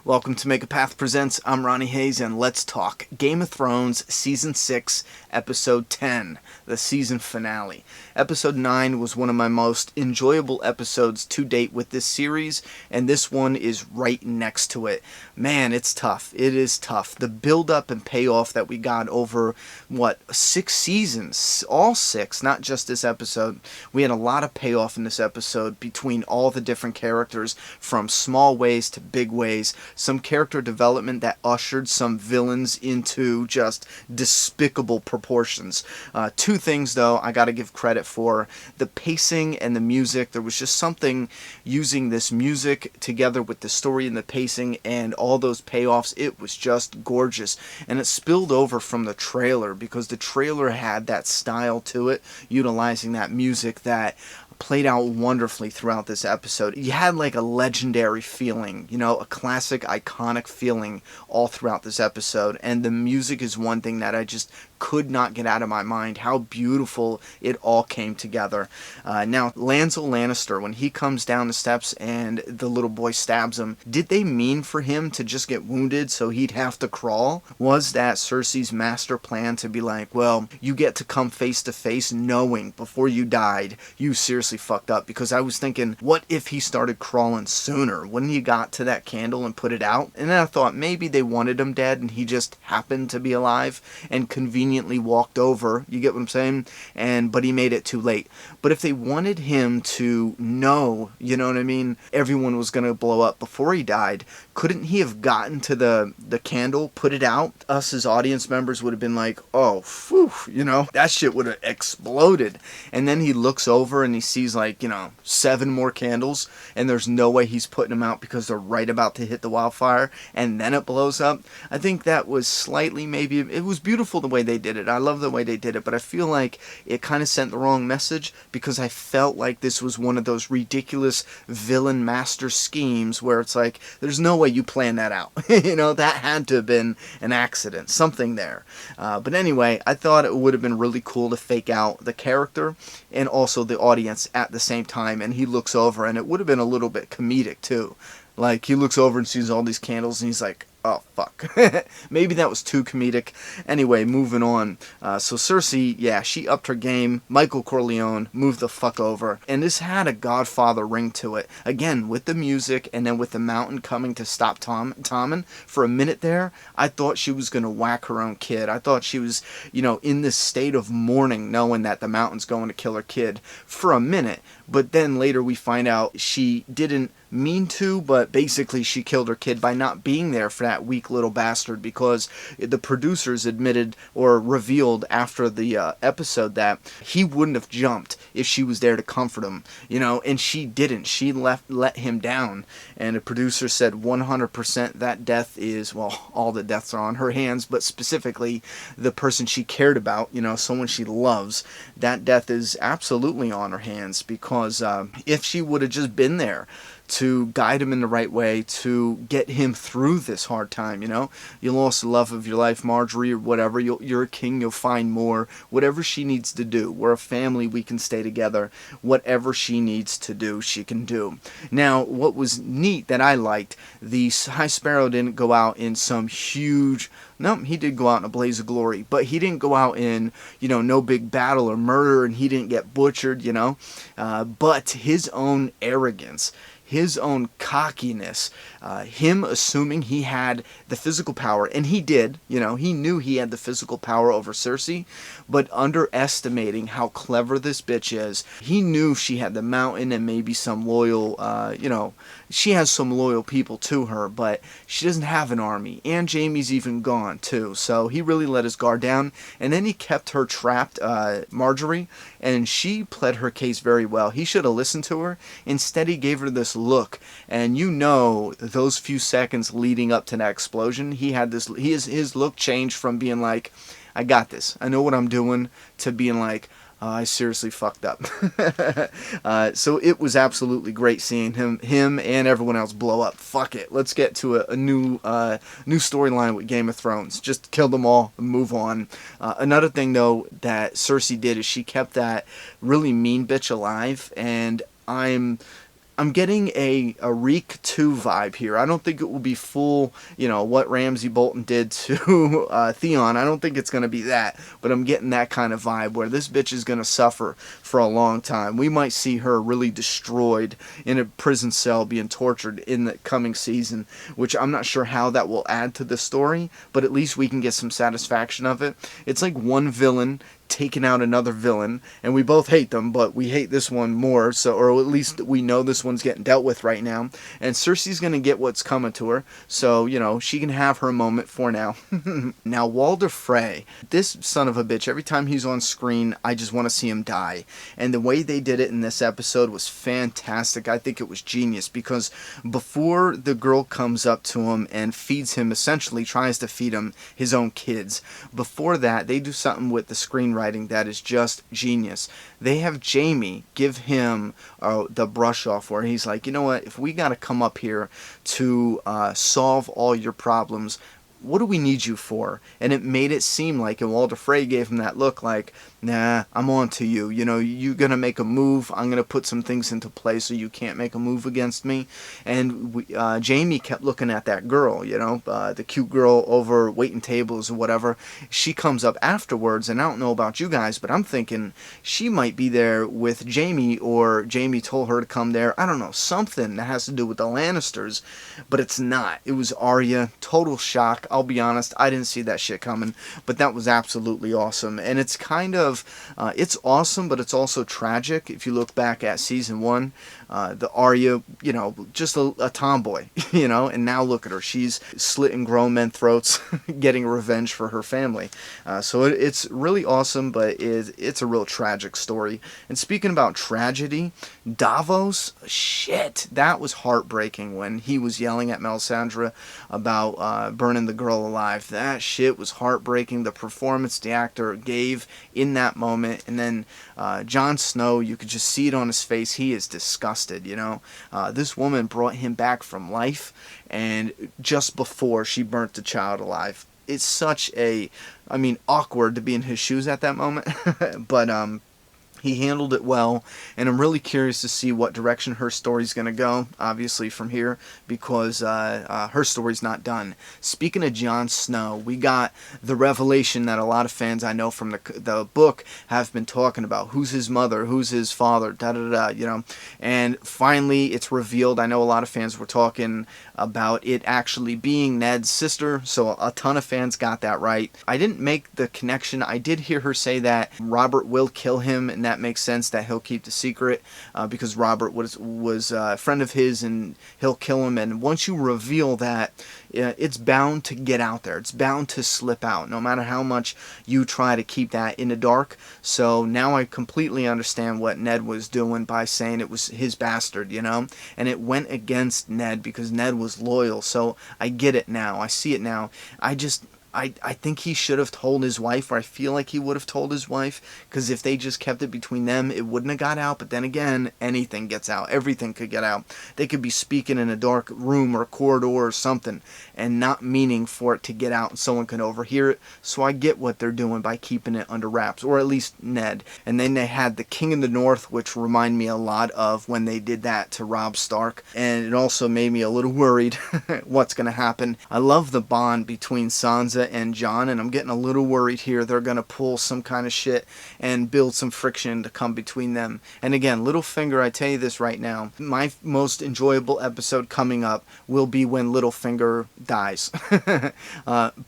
Welcome to Make a Path Presents. I'm Ronnie Hayes, and let's talk Game of Thrones Season 6, Episode 10, the season finale. Episode 9 was one of my most enjoyable episodes to date with this series, and this one is right next to it. Man, it's tough. It is tough. The build-up and payoff that we got over, 6 seasons? All 6, not just this episode. We had a lot of payoff in this episode between all the different characters, from small ways to big ways. Some character development that ushered some villains into just despicable proportions. Two things, though, I gotta give credit for. The pacing and the music. There was just something using this music together with the story and the pacing and all those payoffs. It was just gorgeous. And it spilled over from the trailer, because the trailer had that style to it, utilizing that music that played out wonderfully throughout this episode. You had like a legendary feeling, a classic, iconic feeling all throughout this episode. And the music is one thing that I just could not get out of my mind, how beautiful it all came together. Now, Lancel Lannister, when he comes down the steps and the little boy stabs him, did they mean for him to just get wounded so he'd have to crawl? Was that Cersei's master plan to be like, well, you get to come face to face knowing before you died you seriously fucked up? Because I was thinking, what if he started crawling sooner? Wouldn't he got to that candle and put it out? And then I thought maybe they wanted him dead and he just happened to be alive and conveniently walked over, you get what I'm saying? But he made it too late. But if they wanted him to know, you know what I mean, everyone was going to blow up before he died, couldn't he have gotten to the candle, put it out? Us as audience members would have been like, oh, phew, that shit would have exploded. And then he looks over and he sees 7 more candles, and there's no way he's putting them out because they're right about to hit the wildfire, and then it blows up. I think that was slightly, maybe, it was beautiful the way they did it. I love the way they did it, but I feel like it kind of sent the wrong message, because I felt like this was one of those ridiculous villain master schemes where it's like, there's no way you plan that out. That had to have been an accident, something there. But anyway, I thought it would have been really cool to fake out the character and also the audience at the same time, and he looks over, and it would have been a little bit comedic too. Like, he looks over and sees all these candles, and he's like, oh, fuck. Maybe that was too comedic. Anyway, moving on. So Cersei, yeah, she upped her game. Michael Corleone moved the fuck over. And this had a Godfather ring to it. Again, with the music, and then with the mountain coming to stop Tommen. For a minute there, I thought she was going to whack her own kid. I thought she was, in this state of mourning, knowing that the mountain's going to kill her kid. For a minute. But then later we find out she didn't mean to, but basically she killed her kid by not being there for that weak little bastard, because the producers admitted or revealed after the episode that he wouldn't have jumped if she was there to comfort him, and she didn't. She let him down, and the producer said 100% that death is, well, all the deaths are on her hands, but specifically the person she cared about, someone she loves, that death is absolutely on her hands, because if she would have just been there to guide him in the right way, to get him through this hard time, You lost the love of your life, Marjorie, or whatever. You're a king, you'll find more. Whatever she needs to do. We're a family, we can stay together. Whatever she needs to do, she can do. Now, what was neat that I liked, the High Sparrow didn't go out in some huge... No, he did go out in a blaze of glory, but he didn't go out in, no big battle or murder, and he didn't get butchered, but his own arrogance, his own cockiness, him assuming he had the physical power, and he did, he knew he had the physical power over Cersei, but underestimating how clever this bitch is. He knew she had the mountain and maybe some loyal, she has some loyal people to her, but she doesn't have an army, and Jaime's even gone too, so he really let his guard down, and then he kept her trapped, Marjorie, and she pled her case very well. He should have listened to her. Instead, he gave her this look, and those few seconds leading up to that explosion, he had this, his look changed from being like, I got this, I know what I'm doing, to being like, I seriously fucked up. So it was absolutely great seeing him and everyone else blow up. Fuck it, let's get to a new storyline with Game of Thrones. Just kill them all and move on. Another thing though that Cersei did is she kept that really mean bitch alive, and I'm I'm getting a Reek 2 vibe here. I don't think it will be full, what Ramsay Bolton did to Theon. I don't think it's going to be that, but I'm getting that kind of vibe where this bitch is going to suffer for a long time. We might see her really destroyed in a prison cell being tortured in the coming season, which I'm not sure how that will add to the story, but at least we can get some satisfaction of it. It's like one villain taking out another villain, and we both hate them, but we hate this one more, so, or at least we know this one's getting dealt with right now, and Cersei's gonna get what's coming to her, so, she can have her moment for now. Now, Walder Frey, this son of a bitch, every time he's on screen, I just want to see him die, and the way they did it in this episode was fantastic. I think it was genius, because before the girl comes up to him and feeds him, essentially tries to feed him his own kids, before that, they do something with the screenwriting that is just genius. They have Jaime give him the brush off where he's like, you know what, if we got to come up here to solve all your problems, what do we need you for? And it made it seem like, and Walder Frey gave him that look like, nah, I'm on to you. You're going to make a move. I'm going to put some things into play so you can't make a move against me. And Jaime kept looking at that girl, the cute girl over waiting tables or whatever. She comes up afterwards, and I don't know about you guys, but I'm thinking she might be there with Jaime, or Jaime told her to come there. I don't know, something that has to do with the Lannisters, but it's not. It was Arya. Total shock. I'll be honest, I didn't see that shit coming, but that was absolutely awesome. And it's kind of, it's awesome, but it's also tragic. If you look back at season 1, the Arya, just a tomboy, and now look at her. She's slitting grown men's throats, getting revenge for her family. So it's really awesome, but it's a real tragic story. And speaking about tragedy, Davos, shit, that was heartbreaking when he was yelling at Melisandre about burning the girl alive. That shit was heartbreaking. The performance the actor gave in that moment, and then Jon Snow, you could just see it on his face. He is disgusted. This woman brought him back from life, and just before she burnt the child alive. It's such awkward to be in his shoes at that moment, but he handled it well, and I'm really curious to see what direction her story's going to go, obviously, from here, because her story's not done. Speaking of Jon Snow, we got the revelation that a lot of fans I know from the book have been talking about. Who's his mother? Who's his father? Da-da-da, And finally, it's revealed. I know a lot of fans were talking about it actually being Ned's sister, so a ton of fans got that right. I didn't make the connection. I did hear her say that Robert will kill him, and that makes sense that he'll keep the secret because Robert was a friend of his, and he'll kill him. And once you reveal that, it's bound to get out there. It's bound to slip out, no matter how much you try to keep that in the dark. So now I completely understand what Ned was doing by saying it was his bastard, and it went against Ned because Ned was loyal. So I get it now. I see it now. I think he should have told his wife, or I feel like he would have told his wife, because if they just kept it between them, it wouldn't have got out. But then again, anything gets out. Everything could get out. They could be speaking in a dark room or corridor or something, and not meaning for it to get out, and someone can overhear it. So I get what they're doing by keeping it under wraps, or at least Ned. And then they had the King of the North, which remind me a lot of when they did that to Robb Stark, and it also made me a little worried what's going to happen. I love the bond between Sansa and Jon, and I'm getting a little worried here they're going to pull some kind of shit and build some friction to come between them. And again, Littlefinger, I tell you this right now, my most enjoyable episode coming up will be when Littlefinger dies.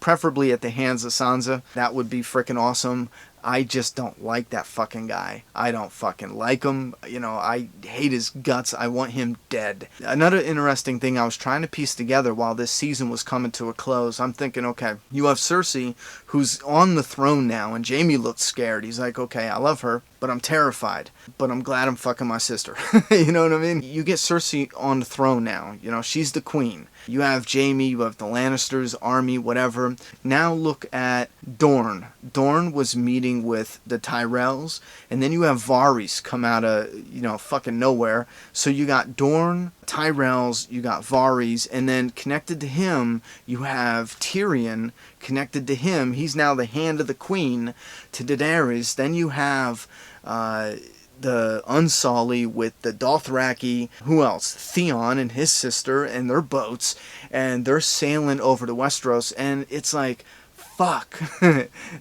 Preferably at the hands of Sansa. That would be freaking awesome. I just don't like that fucking guy. I don't fucking like him. I hate his guts. I want him dead. Another interesting thing I was trying to piece together while this season was coming to a close, I'm thinking, okay, you have Cersei, who's on the throne now, and Jaime looks scared. He's like, okay, I love her, but I'm terrified. But I'm glad I'm fucking my sister. You know what I mean? You get Cersei on the throne now. She's the queen. You have Jaime, you have the Lannisters, army, whatever. Now look at Dorne. Dorne was meeting with the Tyrells, and then you have Varys come out of, fucking nowhere. So you got Dorne, Tyrells, you got Varys, and then connected to him, you have Tyrion. Connected to him, he's now the hand of the queen to Daenerys. Then you have the Unsullied, with the Dothraki, who else? Theon and his sister and their boats, and they're sailing over to Westeros, and it's like, fuck,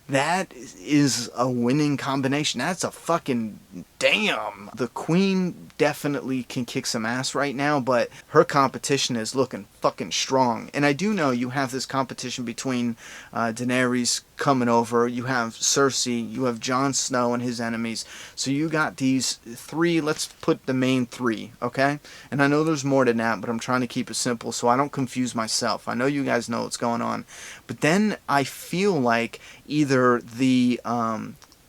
that is a winning combination. That's a fucking damn. The Queen definitely can kick some ass right now, but her competition is looking fucking strong. And I do know you have this competition between Daenerys coming over, you have Cersei, you have Jon Snow and his enemies. So you got these three, let's put the main three, okay? And I know there's more than that, but I'm trying to keep it simple so I don't confuse myself. I know you guys know what's going on. But then I feel like either the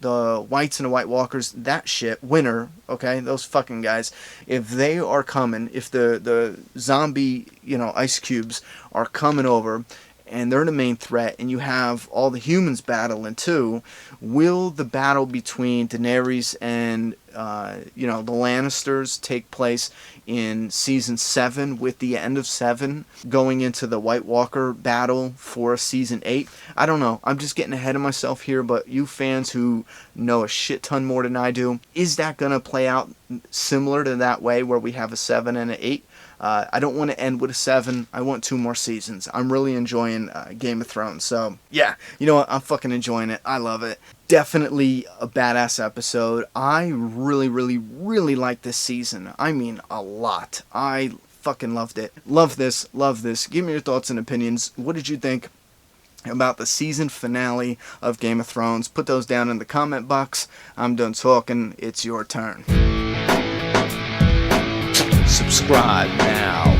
Whites and the White Walkers, that shit, winter, okay, those fucking guys, if they are coming, if the zombie, ice cubes are coming over, and they're the main threat, and you have all the humans battling too, will the battle between Daenerys and, the Lannisters take place in Season 7, with the end of 7 going into the White Walker battle for Season 8? I don't know. I'm just getting ahead of myself here, but you fans who know a shit ton more than I do, is that going to play out similar to that way where we have a 7 and an 8? I don't want to end with a 7. I want 2 more seasons. I'm really enjoying Game of Thrones. So, yeah, you know what? I'm fucking enjoying it. I love it. Definitely a badass episode. I really, really, really like this season. I mean, a lot. I fucking loved it. Love this. Love this. Give me your thoughts and opinions. What did you think about the season finale of Game of Thrones? Put those down in the comment box. I'm done talking. It's your turn. Subscribe now.